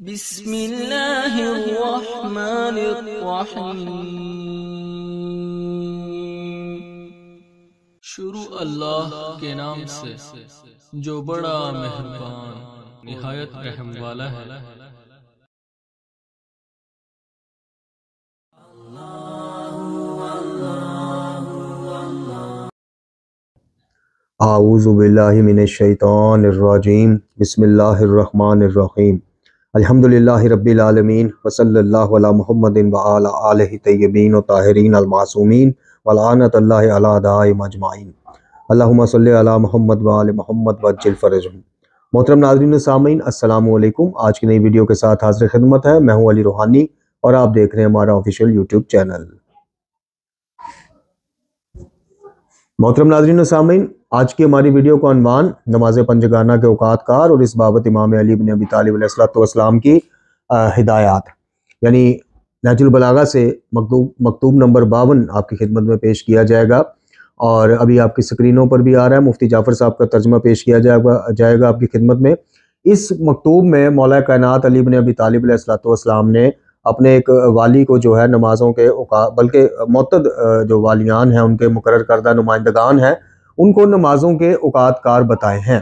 बिस्मिल्लाहिर्रहमानिर्रहीम। शुरू अल्लाह के नाम से जो बड़ा मेहरबान निहायत रहम वाला है। आऊज़ु बिल्लाहि मिनश शैतानिर रजीम। बिस्मिल्लाहिर्रहमानिर्रहीम। अल्हम्दुलिल्लाहि रब्बिल आलमीन व सल्लल्लाहु अला मुहम्मदिन व अला आलिहि तय्यबीन व ताहिरीन अल मासूमीन व लानतुल्लाहि अला अदाइहिम अजमाइन। अल्लाहुम्मा सल्लि अला मुहम्मद व आलि मुहम्मद व अज्जिल फरजहुम। मोहतरम नाज़रीन व सामीन, अस्सलामु अलैकुम। आज की नई वीडियो के साथ हाज़िर खिदमत है। मैं हूं अली रूहानी और आप देख रहे हैं हमारा ऑफिशियल यूट्यूब चैनल। मोहतरम नाज़रीन व सामीन, आज की हमारी वीडियो का अन्वान नमाज पंजगाना के औकात कार और इस बाबत इमाम अली बिन अबी तालिब अलैहिस्सलाम की हिदायत यानी नहजुल बलागा से मकतूब नंबर 52 आपकी खिदमत में पेश किया जाएगा। और अभी आपकी स्क्रीनों पर भी आ रहा है, मुफ्ती जाफ़र साहब का तर्जुमा पेश किया जाएगा आपकी खिदमत में। इस मकतूब में मौला कायनात अली बिन अबी तालिब अलैहिस्सलाम ने अपने एक वाली को जो है नमाज़ों के बल्कि मुअत्तद जो वालियान हैं, उनके मुकर्रर करदा नुमाइंदगान हैं, उनको नमाज़ों के औकात कार बताए हैं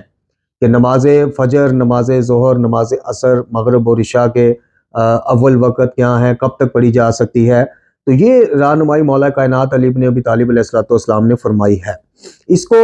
कि नमाज फ़जर, नमाज ज़ोहर, नमाज असर, मगरिब और इशा के अव्वल वक़्त क्या है, कब तक पढ़ी जा सकती है। तो ये रहनुमाई मौला कायनात अली इब्न अबी तालिब अलैहिस्सलाम ने फरमाई है। इसको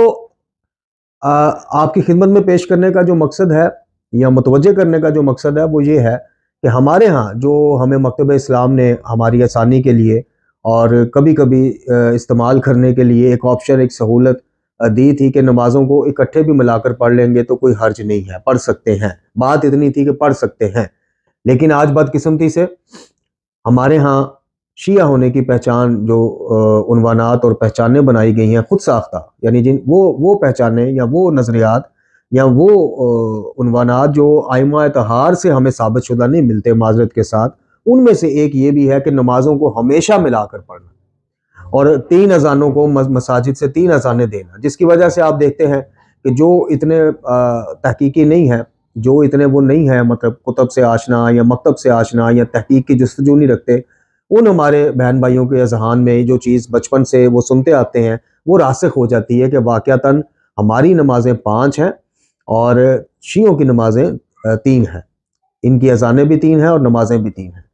आपकी खिदमत में पेश करने का जो मकसद है या मुतवज्जे करने का जो मकसद है वो ये है कि हमारे यहाँ जो हमें मकतब इस्लाम ने हमारी आसानी के लिए और कभी कभी इस्तेमाल करने के लिए एक ऑप्शन, एक सहूलत दी थी कि नमाज़ों को इकट्ठे भी मिलाकर पढ़ लेंगे तो कोई हर्ज नहीं है, पढ़ सकते हैं। बात इतनी थी कि पढ़ सकते हैं। लेकिन आज बदकिस्मती से हमारे यहाँ शिया होने की पहचान जो उन्वानात और पहचानें बनाई गई हैं खुद साख्ता, यानी जिन वो पहचानें या वो नज़रियात या वो उन्वानात जो आइमा तहार से हमें साबित शुदा नहीं मिलते माजरत के साथ, उनमें से एक ये भी है कि नमाज़ों को हमेशा मिलाकर पढ़ना और 3 अजानों को मसाजिद से 3 अजानें देना, जिसकी वजह से आप देखते हैं कि जो इतने तहकीकी नहीं है, जो इतने वो नहीं है, मतलब कुतब से आशना या मकतब से आशना या तहकीक की जुस्तजू नहीं रखते, उन हमारे बहन भाइयों के अजहान में जो चीज़ बचपन से वो सुनते आते हैं वो रासिख हो जाती है कि वाक़यातन हमारी नमाजें 5 हैं और शियों की नमाजें 3 हैं। इनकी अजानें भी 3 हैं और नमाजें भी 3 हैं।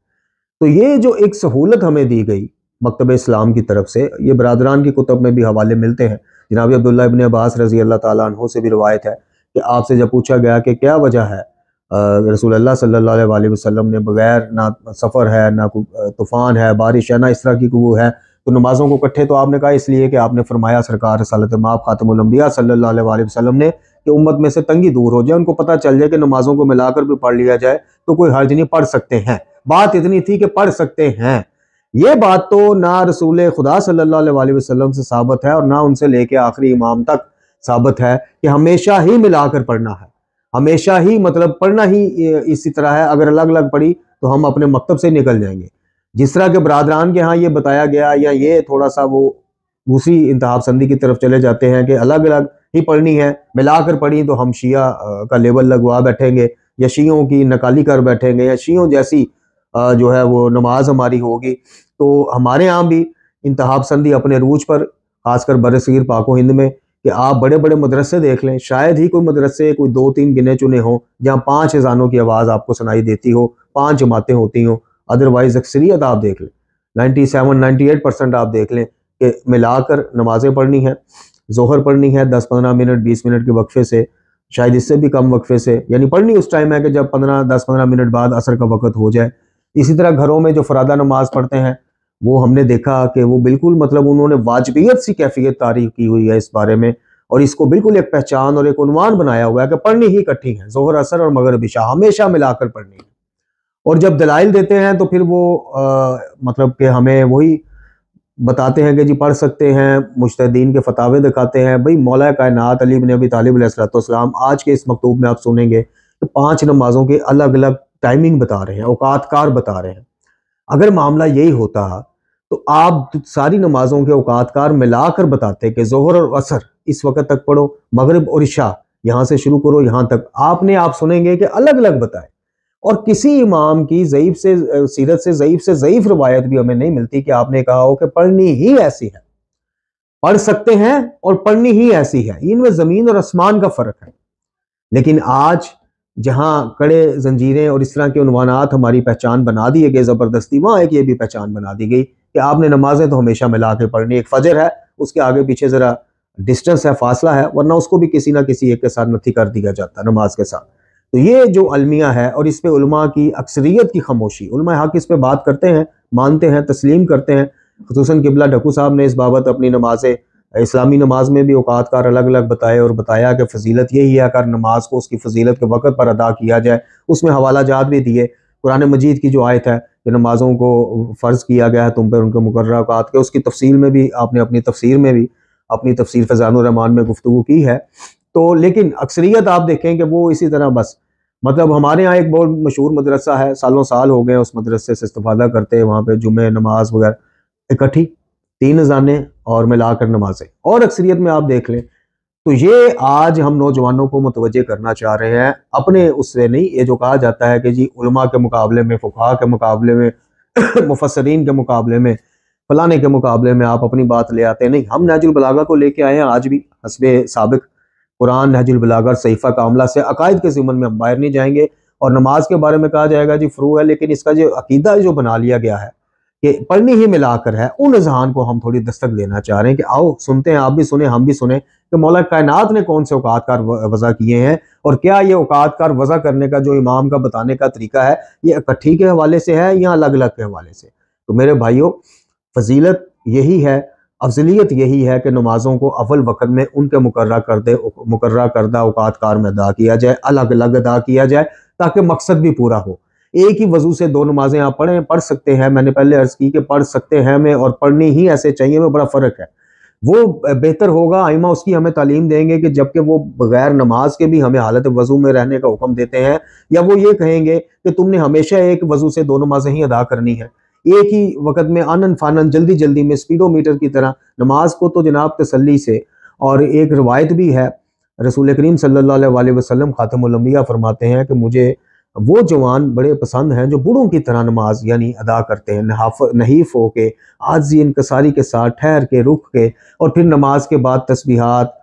तो ये जो एक सहूलत हमें दी गई मकतब इस्लाम की तरफ से, ये बरादरान की कुतब में भी हवाले मिलते हैं। जनाब अब्दुल्लाह इब्न अब्बास रज़ी अल्लाह ताला अन्हु से भी रवायत है कि आपसे जब पूछा गया कि क्या वजह है रसूलुल्लाह सल्लल्लाहु अलैहि वसल्लम ने बगैर ना सफ़र है, ना तूफ़ान है, बारिश है, ना इस तरह की वो है, तो नमाज़ों को इकट्ठे, तो आपने कहा इसलिए कि आपने फरमाया सरकार रसालत माब खातमुल अंबिया सल्लल्लाहु अलैहि वसल्लम ने कि उम्मत में से तंगी दूर हो जाए, उनको पता चल जाए कि नमाज़ों को मिलाकर भी पढ़ लिया जाए तो कोई हर्ज नहीं, पढ़ सकते हैं। बात इतनी थी कि पढ़ सकते हैं। ये बात तो ना रसूल खुदा सल्लल्लाहु अलैहि वसल्लम से साबित है और ना उनसे लेके आखिरी इमाम तक साबित है कि हमेशा ही मिलाकर पढ़ना है, हमेशा ही मतलब पढ़ना ही इसी तरह है। अगर अलग अलग पढ़ी तो हम अपने मकतब से निकल जाएंगे। जिस तरह के बरादरान के यहाँ ये बताया गया, या ये थोड़ा सा वो दूसरी इंतहा पसंदी की तरफ चले जाते हैं कि अलग अलग ही पढ़नी है, मिलाकर पढ़ी तो हम शिया का लेबल लगवा बैठेंगे या शियों की नकाली कर बैठेंगे या शियों जैसी जो है वो नमाज हमारी होगी। तो हमारे यहाँ भी इंतहा पसंदी अपने रूज पर, खासकर बरसगीर पाको हिंद में, कि आप बड़े बड़े मदरसे देख लें, शायद ही कोई मदरसे कोई 2-3 गिने चुने हों जहाँ 5 अजानों की आवाज़ आपको सुनाई देती हो, 5 जमातें होती हों। अदरवाइज अक्सरियत आप देख लें, 97-98% आप देख लें कि मिलाकर नमाजें पढ़नी है, जोहर पढ़नी है 10-15 मिनट 20 मिनट के वक्फे से, शायद इससे भी कम वक्फे से, यानी पढ़नी उस टाइम है कि जब 10-15 मिनट बाद असर का वक़्त हो जाए। इसी तरह घरों में जो फरादा नमाज पढ़ते हैं वो हमने देखा कि वो बिल्कुल मतलब उन्होंने वाजिबियत सी कैफियत तारीफ की हुई है इस बारे में, और इसको बिल्कुल एक पहचान और एक उन्वान बनाया हुआ है कि पढ़नी ही इकट्ठी है, जोहर असर और मगरिब इशा हमेशा मिलाकर पढ़नी है। और जब दलाइल देते हैं तो फिर वो मतलब कि हमें वही बताते हैं कि जी पढ़ सकते हैं, मुज्तहिदीन के फतावे दिखाते हैं। भाई मौला कायनात अली इब्न अबी तालिब अलैहिस्सलाम आज के इस मकतूब में आप सुनेंगे कि 5 नमाजों के अलग अलग टाइमिंग बता रहे हैं, औकात कार बता रहे हैं। अगर मामला यही होता तो आप सारी नमाजों के औकात कार मिलाकर बताते कि जोहर और असर इस वक्त तक पढ़ो, मगरिब और इशा यहाँ से शुरू करो यहाँ तक। आप सुनेंगे कि अलग अलग बताए। और किसी इमाम की ज़ईफ से सीरत से ज़ईफ रवायत भी हमें नहीं मिलती कि आपने कहा हो कि पढ़नी ही ऐसी है, पढ़ सकते हैं और पढ़नी ही ऐसी है। इनमें ज़मीन और आसमान का फ़र्क है। लेकिन आज जहां कड़े जंजीरें और इस तरह के उन्वानात हमारी पहचान बना दिए गए ज़बरदस्ती, वहां एक ये भी पहचान बना दी गई कि आपने नमाजें तो हमेशा मिला के पढ़नी। एक फजर है, उसके आगे पीछे ज़रा डिस्टेंस है, फासला है, वरना उसको भी किसी ना किसी एक के साथ नथी कर दिया जाता है नमाज के साथ। तो ये जो अलमिया है और इस पे उलमा की अक्सरियत की खामोशी, उलमा हक इस पे बात करते हैं, मानते हैं, तस्लीम करते हैं। खुसूसन किबला ढक्कू साहब ने इस बाबत अपनी नमाज़ें इस्लामी नमाज में भी औकातकार अलग अलग बताए और बताया कि फजीलत यही है अगर नमाज को उसकी फजीलत के वक़्त पर अदा किया जाए। उसमें हवाला जात भी दिए, कुरान मजीद की जो आयत है कि नमाज़ों को फ़र्ज़ किया गया है तुम पर उनके मुकर्रर औकात के, उसकी तफसील में भी आपने अपनी तफसीर में भी अपनी तफसीर फ़ैज़ानुर रहमान में गुफ्तगू की है। तो लेकिन अक्सरियत आप देखें कि वो इसी तरह बस, मतलब हमारे यहाँ एक बहुत मशहूर मदरसा है, सालों साल हो गए उस मदरसे से इस्तेफ़ादा करते हैं, वहाँ पे जुमे नमाज वगैरह इकट्ठी 3 अज़ानें और मिलाकर नमाजें, और अक्सरियत में आप देख लें तो ये आज हम नौजवानों को मुतवज्जे करना चाह रहे हैं अपने उससे नहीं। ये जो कहा जाता है कि जी उलमा के मुकाबले में, फुक़हा के मुकाबले में मुफस्सरीन के मुकाबले में, फलाने के मुकाबले में आप अपनी बात ले आते हैं, नहीं, हम नहजुल बलागा को लेके आए हैं आज भी हस्बे साबिक कुरान, नहजुल बलागा, सहीफ़ा कामला से। अकायद के ज़िमन में हम बाहर नहीं जाएंगे। और नमाज के बारे में कहा जाएगा जी फ़ुरू है, लेकिन इसका जो अकीदा जो बना लिया गया है कि पढ़नी ही मिलाकर है, उन अज़हान को हम थोड़ी दस्तक देना चाह रहे हैं कि आओ सुनते हैं, आप भी सुने, हम भी सुने कि मौला कायनात ने कौन से औकातकार वज़ा किए हैं, और क्या ये औकातकार वज़ा करने का जो इमाम का बताने का तरीका है ये इकट्ठी के हवाले से है या अलग अलग के हवाले से। तो मेरे भाइयों, फजीलत यही है, अफजलियत यही है कि नमाजों को अव्वल वक़्त में उनके मुकर्रर करदा औकातकार में अदा किया जाए, अलग अलग अदा किया जाए, ताकि मकसद भी पूरा हो। एक ही वजू से 2 नमाजें आप पढ़ सकते हैं, मैंने पहले अर्ज की कि पढ़ सकते हैं में और पढ़नी ही ऐसे चाहिए में बड़ा फ़र्क है। वो बेहतर होगा, आइमा उसकी हमें तालीम देंगे कि जबकि वो बगैर नमाज के भी हमें हालत वजू में रहने का हुक्म देते हैं, या वो ये कहेंगे कि तुमने हमेशा एक वजू से 2 नमाजें ही अदा करनी है, एक ही वक़्त में आनन फानन जल्दी जल्दी में स्पीडोमीटर की तरह नमाज को तो जनाब तसल्ली से। और एक रवायत भी है, रसूल करीम सल्लल्लाहु अलैहि वसल्लम खातमुल अंबिया फरमाते हैं कि मुझे वो जवान बड़े पसंद हैं जो बूढ़ों की तरह नमाज यानी अदा करते हैं, नहीफ होके, आजी इनकसारी के साथ, ठहर के, रुक के, और फिर नमाज के बाद तस्बीहात,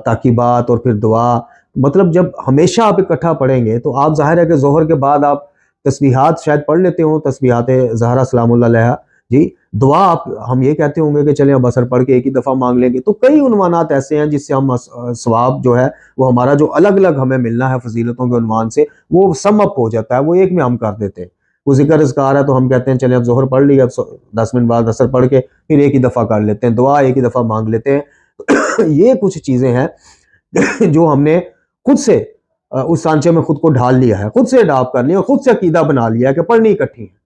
ताकीबात और फिर दुआ। मतलब जब हमेशा आप इकट्ठा पढ़ेंगे तो आप ज़ाहिर है कि ज़ोहर के बाद आप तस्बीहात शायद पढ़ लेते हो, तस्बीहात ज़हरा सलामुल्लाह अलैहा जी, दुआ आप हम ये कहते होंगे कि चलें अब असर पढ़ के एक ही दफ़ा मांग लेंगे। तो कई उन्वानात ऐसे हैं जिससे हम सवाब जो है वो हमारा जो अलग अलग हमें मिलना है फजीलतों के उन्वान से, वो सम अप हो जाता है, वो एक में हम कर देते हैं। वो ज़िक्र अज़कार है तो हम कहते हैं चलें अब ज़ोहर पढ़ लिया, अब 10 मिनट बाद असर पढ़ के फिर एक ही दफ़ा कर लेते हैं, दुआ एक ही दफ़ा मांग लेते हैं। ये कुछ चीज़ें हैं जो हमने खुद से उस सांचे में खुद को ढाल लिया है, खुद से अडॉप्ट कर लिया, खुद से अकीदा बना लिया है कि पढ़नी इकट्ठी है।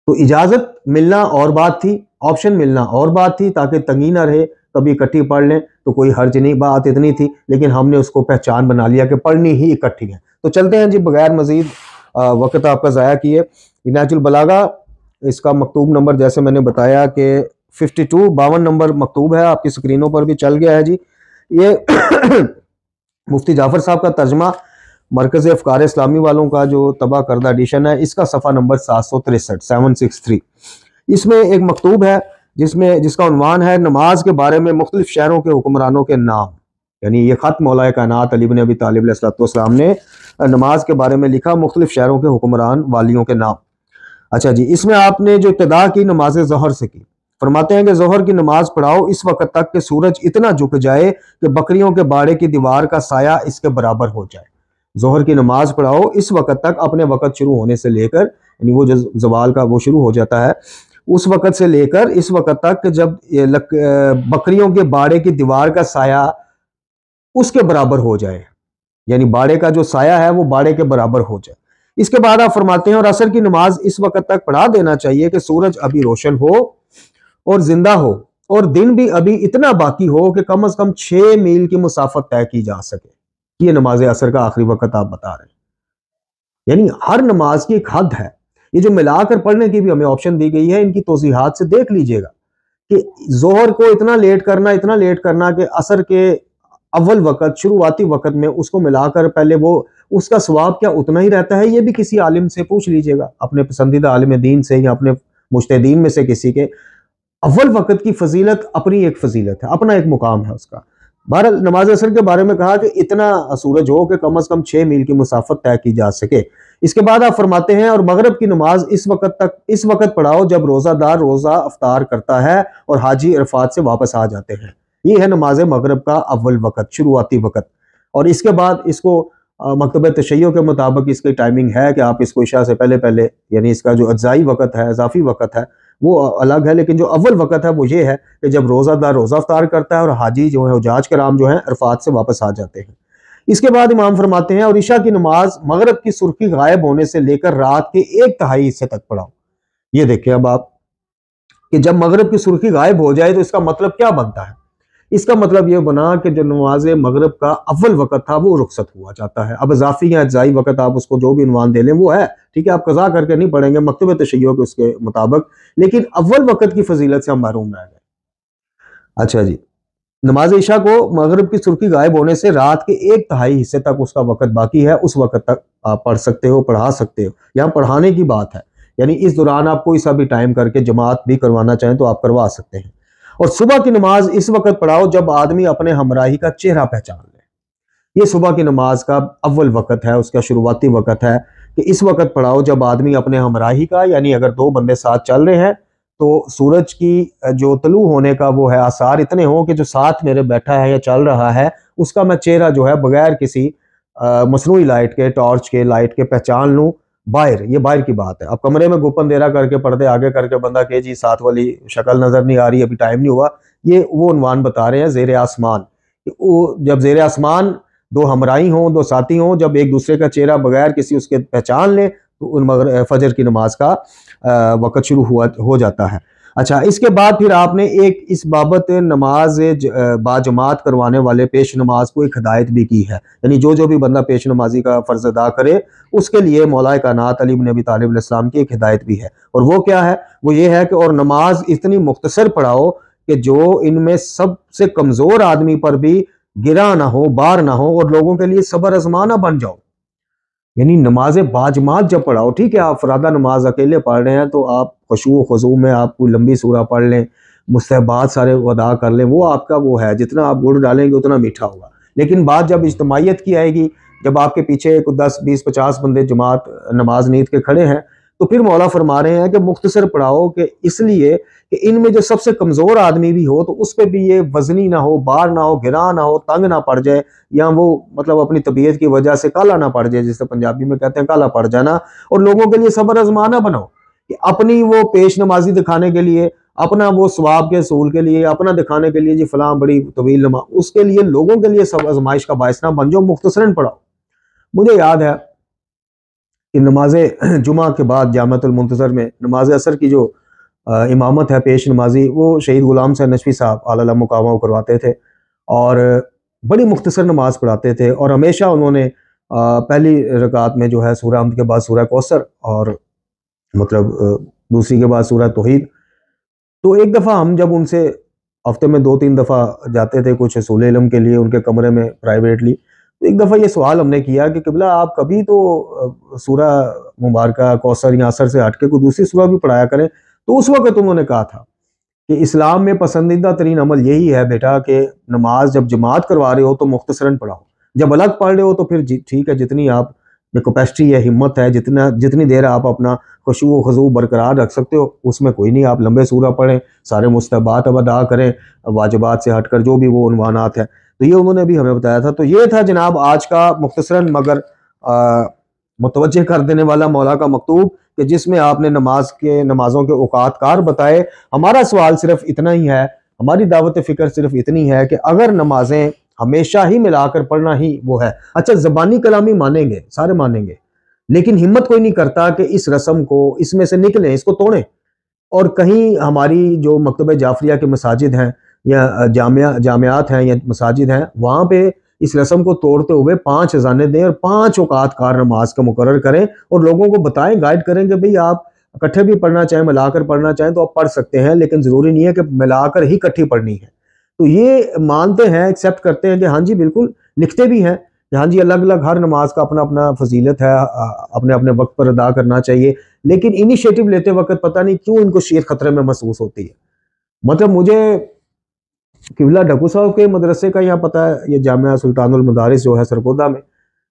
तो इजाज़त मिलना और बात थी, ऑप्शन मिलना और बात थी, ताकि तंगी ना रहे, कभी इकट्ठी पढ़ लें तो कोई हर्ज नहीं, बात इतनी थी। लेकिन हमने उसको पहचान बना लिया कि पढ़नी ही इकट्ठी है। तो चलते हैं जी, बगैर मजीद वक्त आपका ज़ाया किए। नहजुल बलागा, इसका मकतूब नंबर जैसे मैंने बताया कि 52 नंबर मकतूब है, आपकी स्क्रीनों पर भी चल गया है जी। ये मुफ्ती जाफ़र साहब का तर्जमा मरकज़ अफ़कार इस्लामी वालों का जो तबाह करदा एडिशन है, इसका सफ़ा नंबर 763 इसमें एक मकतूब है जिसका उन्वान है नमाज के बारे में मुख्तलिफ शहरों के हुक्मरानों के नाम। यानी ये ख़त मौला कायनात अली इब्न अबी तालिब अलैहिस्सलाम ने नमाज के बारे में लिखा, मुख्तलिफ शहरों के हुक्मरान वालियों के नाम। अच्छा जी, इसमें आपने जो इब्तिदा की नमाज ज़ोहर से की, फरमाते हैं कि ज़ोहर की नमाज पढ़ाओ इस वक्त तक कि सूरज इतना झुक जाए कि बकरियों के बाड़े की दीवार का साया इसके बराबर हो जाए। ज़ोहर की नमाज पढ़ाओ इस वक्त तक, अपने वक्त शुरू होने से लेकर, यानी वो जो ज़वाल का वो शुरू हो जाता है उस वक्त से लेकर इस वक्त तक जब बकरियों के बाड़े की दीवार का साया उसके बराबर हो जाए, यानी बाड़े का जो साया है वो बाड़े के बराबर हो जाए। इसके बाद आप फरमाते हैं और असर की नमाज इस वक्त तक पढ़ा देना चाहिए कि सूरज अभी रोशन हो और जिंदा हो और दिन भी अभी इतना बाकी हो कि कम से कम 6 मील की मुसाफत तय की जा सके। ये नमाज असर का आखिरी वक्त आप बता रहे हैं। यानी हर नमाज की एक हद है। ये जो मिलाकर पढ़ने की भी हमें ऑप्शन दी गई है, इनकी तौज़ीहात से देख लीजिएगा कि जोहर को इतना लेट करना कि असर के अव्वल वक़्त, शुरुआती वक़्त में उसको मिलाकर पहले वो उसका सवाब क्या उतना ही रहता है? ये भी किसी आलिम से पूछ लीजिएगा, अपने पसंदीदा आलिम दीन से या अपने मुज्तहिदीन में से किसी के। अव्वल वक़्त की फजीलत अपनी एक फजीलत है, अपना एक मुकाम है उसका। बहरहाल नमाज असर के बारे में कहा कि इतना सूरज हो कि कम से कम 6 मील की मुसाफत तय की जा सके। इसके बाद आप फरमाते हैं और मगरिब की नमाज इस वक़्त पढ़ाओ जब रोज़ादार रोज़ा अफ्तार करता है और हाजी अरफात से वापस आ जाते हैं। ये है नमाज मगरिब का अव्वल वक़्त, शुरुआती वक़्त। और इसके बाद इसको मकतब तशय्यो के मुताबिक इसकी टाइमिंग है कि आप इसको इशा से पहले पहले, यानी इसका जो अज़ाई वक़्त है, इज़ाफ़ी वक़्त है, वो अलग है। लेकिन जो अव्वल वक़्त है वो ये है कि जब रोज़ादार रोज़ा अफ्तार करता है और हाजी जो है हुज्जाज किराम जो है अरफात से वापस आ जाते हैं। इसके बाद इमाम फरमाते हैं और इशा की नमाज मगरिब की सुर्खी गायब होने से लेकर रात के 1/3 हिस्से तक पढ़ाओ। ये देखिए अब आप कि जब मगरिब की सुर्खी गायब हो जाए तो इसका मतलब क्या बनता है? इसका मतलब यह बना कि जो नमाज मगरिब का अव्वल वक़्त था वो रुखसत हुआ जाता है। अब इज़ाफ़ी या अज़ाई वक़्त आप उसको जो भी उन्वान दे लें वो है, ठीक है, आप कज़ा करके नहीं पढ़ेंगे मकतब तशय्यो के उसके मुताबिक, लेकिन अव्वल वक़्त की फजीलत से हम महरूम रह गए। अच्छा जी, नमाज इशा को मगरिब की सुर्खी गायब होने से रात के 1/3 हिस्से तक उसका वक़्त बाकी है, उस वक़्त तक आप पढ़ सकते हो, पढ़ा सकते हो। यहाँ पढ़ाने की बात है, यानी इस दौरान आप कोई सा भी टाइम करके जमात भी करवाना चाहें तो आप करवा सकते हैं। और सुबह की नमाज इस वक़्त पढ़ाओ जब आदमी अपने हमराही का चेहरा पहचान ले। ये सुबह की नमाज का अव्वल वक़्त है, उसका शुरुआती वक़्त है कि इस वक़्त पढ़ाओ जब आदमी अपने हमराही का, यानी अगर 2 बंदे साथ चल रहे हैं तो सूरज की जो तलू होने का वो है आसार इतने हो कि जो साथ मेरे बैठा है या चल रहा है उसका मैं चेहरा जो है बगैर किसी मसनूई लाइट के, टॉर्च के, लाइट के पहचान लूँ। बाहर, ये बाहर की बात है। अब कमरे में गुप्पन देरा करके पर्दे आगे करके बंदा कहे जी साथ वाली शक्ल नजर नहीं आ रही, अभी टाइम नहीं हुआ, ये वो उन्वान बता रहे हैं ज़ेरे आसमान। वो जब ज़ेरे आसमान 2 हमराही हों, 2 साथी हों, जब एक दूसरे का चेहरा बगैर किसी उसके पहचान लें तो उन फजर की नमाज का वक़्त शुरू हो जाता है। अच्छा, इसके बाद फिर आपने एक इस बाबत नमाज बाजमात करवाने वाले पेश नमाज को एक हिदायत भी की है, यानी जो भी बंदा पेश नमाजी का फ़र्ज़ अदा करे उसके लिए मौलाए कायनात अली इब्न अबी तालिब अलैहिस्सलाम की एक हिदायत भी है। और वो क्या है? वो ये है कि और नमाज इतनी मुख्तसर पढ़ाओ कि जो इनमें सबसे कमज़ोर आदमी पर भी गिरा ना हो, बार ना हो और लोगों के लिए सबर आज़माना बन जाओ। यानी नमाज बाजमात जब पढ़ाओ, ठीक है, आप फरादा नमाज अकेले पढ़ रहे हैं तो आप खुशू खुजू में आप कोई लंबी सूरा पढ़ लें, मुस्तहबात सारे अदा कर लें, वो आपका वो है, जितना आप गुड़ डालेंगे उतना मीठा होगा। लेकिन बात जब इज्तमाइयत की आएगी, जब आपके पीछे 10, 20, 50 बंदे जमात नमाज नीत के खड़े हैं, तो फिर मौला फरमा रहे हैं कि मुख्तसर पढ़ाओ कि इसलिए कि इनमें जो सबसे कमज़ोर आदमी भी हो तो उस पर भी ये वजनी ना हो, बार ना हो, गिरा ना हो, तंग ना पड़ जाए, या वो मतलब अपनी तबीयत की वजह से काला ना पड़ जाए, जिसे पंजाबी में कहते हैं काला पड़ जाना। और लोगों के लिए सबर आजमाना बनाओ कि अपनी वो पेश नमाजी दिखाने के लिए, अपना वो सवाब के असूल के लिए, अपना दिखाने के लिए जी फलां बड़ी तवील नमाज, उसके लिए लोगों के लिए सब आजमाइश का बायस ना बन जाओ, मुख्तसरन पढ़ाओ। मुझे याद है कि नमाज जुमा के बाद जामतुल मुंतज़र में नमाज असर की जो इमामत है पेश नमाजी, वो शहीद गुलाम हुसैन नशवी साहब आला मुकामा करवाते थे और बड़ी मुख्तसर नमाज पढ़ाते थे। और हमेशा उन्होंने पहली रकात में जो है सूरह हमद के बाद सूरह कौसर और मतलब दूसरी के बाद सूरह तौहीद। तो एक दफ़ा हम जब उनसे हफ्ते में 2-3 दफ़ा जाते थे कुछ असूल इल्म के लिए उनके कमरे में प्राइवेटली, तो एक दफ़ा ये सवाल हमने किया कि क़िबला आप कभी तो सूरह मुबारका कौसर या असर से हट के कोई दूसरी सूरह भी पढ़ाया करें। तो उस वक़्त उन्होंने कहा था कि इस्लाम में पसंदीदा तरीन अमल यही है बेटा कि नमाज जब जमात करवा रहे हो तो मुख्तसरन पढ़ाओ, जब अलग पढ़ रहे हो तो फिर ठीक है, जितनी आप में कैपेसिटी है, हिम्मत है, जितनी देर आप अपना खुशू खुजू बरकरार रख सकते हो उसमें कोई नहीं, आप लंबे सूरा पढ़ें, सारे मुस्तहबात अब अदा करें, वाजिबात से हटकर जो भी वो उन्वानात है। तो ये उन्होंने भी हमें बताया था। तो ये था जनाब आज का मुख्तसरन मगर मुतवज्जे कर देने वाला मौला का मकतूब कि जिसमें आपने नमाजों के औकात कार बताए। हमारा सवाल सिर्फ इतना ही है, हमारी दावत फ़िक्र सिर्फ इतनी है कि अगर नमाजें हमेशा ही मिलाकर पढ़ना ही वो है, अच्छा ज़बानी कलामी मानेंगे, सारे मानेंगे, लेकिन हिम्मत कोई नहीं करता कि इस रस्म को इसमें से निकलें, इसको तोड़ें। और कहीं हमारी जो मकतब जाफरिया के मसाजिद हैं या जामियात हैं या मसाजिद हैं, वहाँ पे इस रस्म को तोड़ते हुए 5 अज़ानें दें और 5 औकात कार नमाज का मुकर्रर करें और लोगों को बताएं, गाइड करें कि भाई आप इकट्ठे भी पढ़ना चाहें, मिलाकर पढ़ना चाहें तो आप पढ़ सकते हैं, लेकिन ज़रूरी नहीं है कि मिलाकर ही इकट्ठी पढ़नी है। तो ये मानते हैं, एक्सेप्ट करते हैं कि हाँ जी बिल्कुल, लिखते भी हैं कि हाँ जी अलग अलग हर नमाज का अपना अपना फजीलत है, अपने अपने वक्त पर अदा करना चाहिए, लेकिन इनिशिएटिव लेते वक्त पता नहीं क्यों इनको शीयत खतरे में महसूस होती है। मतलब मुझे किबला ढकू साहब के मदरसे का यहाँ पता है, ये जामिया सुल्तानुल मदारिस जो है सरगोदा में,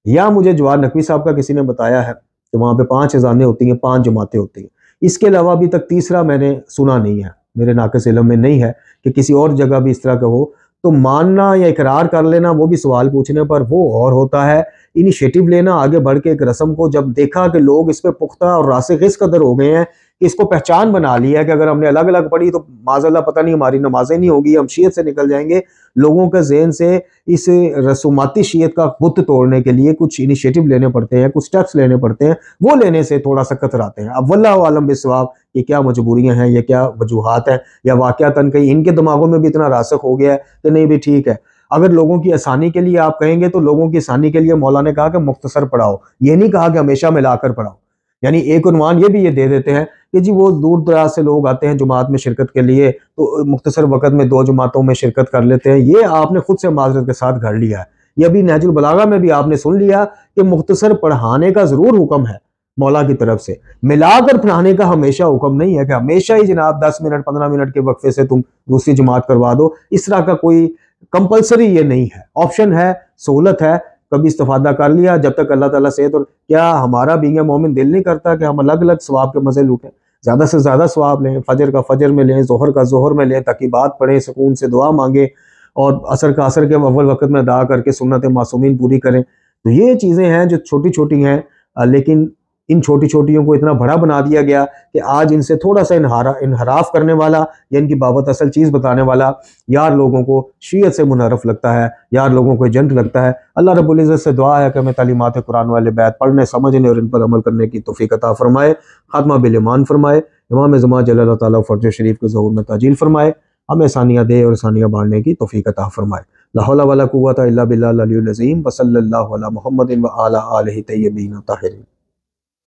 या मुझे जवाहर नकवी साहब का किसी ने बताया है कि वहाँ पे 5 अज़ानें होती हैं, 5 जमातें होती हैं। इसके अलावा अभी तक तीसरा मैंने सुना नहीं है, मेरे नाक़िस इल्म में नहीं है कि किसी और जगह भी इस तरह का हो। तो मानना या इकरार कर लेना वो भी सवाल पूछने पर वो और होता है, इनिशिएटिव लेना आगे बढ़ के एक रस्म को जब देखा कि लोग इस पर पुख्ता और रासिख इस कदर हो गए हैं कि इसको पहचान बना लिया है कि अगर हमने अलग अलग पढ़ी तो माज़अल्लाह पता नहीं हमारी नमाजें नहीं होगी, हम शीयत से निकल जाएंगे। लोगों के ज़हन से इस रसूमाती शीयत का बुत तोड़ने के लिए कुछ इनिशिएटिव लेने पड़ते हैं, कुछ स्टेप्स लेने पड़ते हैं, वो लेने से थोड़ा सा कतराते हैं। अब वल्लाहु आलम बिस्सवाब, ये क्या मजबूरियां हैं, ये क्या वजूहात हैं, या वाक़यातन कहीं इनके दिमागों में भी इतना रासिख हो गया है कि नहीं भी ठीक है। अगर लोगों की आसानी के लिए आप कहेंगे तो लोगों की आसानी के लिए मौला ने कहा कि मुख्तसर पढ़ाओ, ये नहीं कहा कि हमेशा मिलाकर पढ़ाओ। यानी एक उन्वान ये भी ये दे देते हैं कि जी वो दूर दराज से लोग आते हैं जुमात में शिरकत के लिए, तो मुख्तसर वक़्त में 2 जुमातों में शिरकत कर लेते हैं। ये आपने खुद से माजरत के साथ घर लिया है। ये अभी नहजुल बलागा में भी आपने सुन लिया कि मुख्तसर पढ़ाने का ज़रूर हुक्म है मौला की तरफ से, मिलाकर पढ़ाने का हमेशा हुक्म नहीं है कि हमेशा ही जनाब 10 मिनट 15 मिनट के वक्फे से तुम दूसरी जमात करवा दो। इस तरह का कोई कंपलसरी ये नहीं है, ऑप्शन है, सहूलत है, कभी इस्तेफादा कर लिया जब तक अल्लाह ताला सेहत। और क्या हमारा बींग मोमिन दिल नहीं करता कि हम अलग अलग सवाब के मजे लूटें, ज़्यादा से ज़्यादा सवाब लें, फजर का फजर में लें, जोहर का जोहर में लें, ताकि बात पढ़ें, सुकून से दुआ मांगे, और असर का असर के अव्वल वक्त में अदा करके सुन्नत मासूमीन पूरी करें। तो ये चीज़ें हैं जो छोटी छोटी हैं, लेकिन इन छोटी छोटियों को इतना बड़ा बना दिया गया कि आज इनसे थोड़ा सा इनहराफ करने वाला या इनकी बाबत असल चीज़ बताने वाला यार लोगों को शीयत से मुनहरफ लगता है, यार लोगों को एजेंट लगता है। अल्लाह रब्बुल इज़्ज़त से दुआ है कि हमें तालीमात कुरान वाले बैत पढ़ने, समझने और इन पर अमल करने की तौफीक अता फरमाए, खात्मा बिल ईमान फरमाए, इमाम ज़मा जल्लल्लाहु ताला फर्ज शरीफ के ज़हूर में ताजील फरमाए, हमें सानियाँ दे और सानियाँ बांटने की तौफीक अता फरमाए। ला हौला वला कुव्वता इल्ला बिल्लाहिल अलीयुल अज़ीम व सल्लल्लाहु अला मुहम्मदिन व अला आलिहि तय्यबीन ताहिरीन।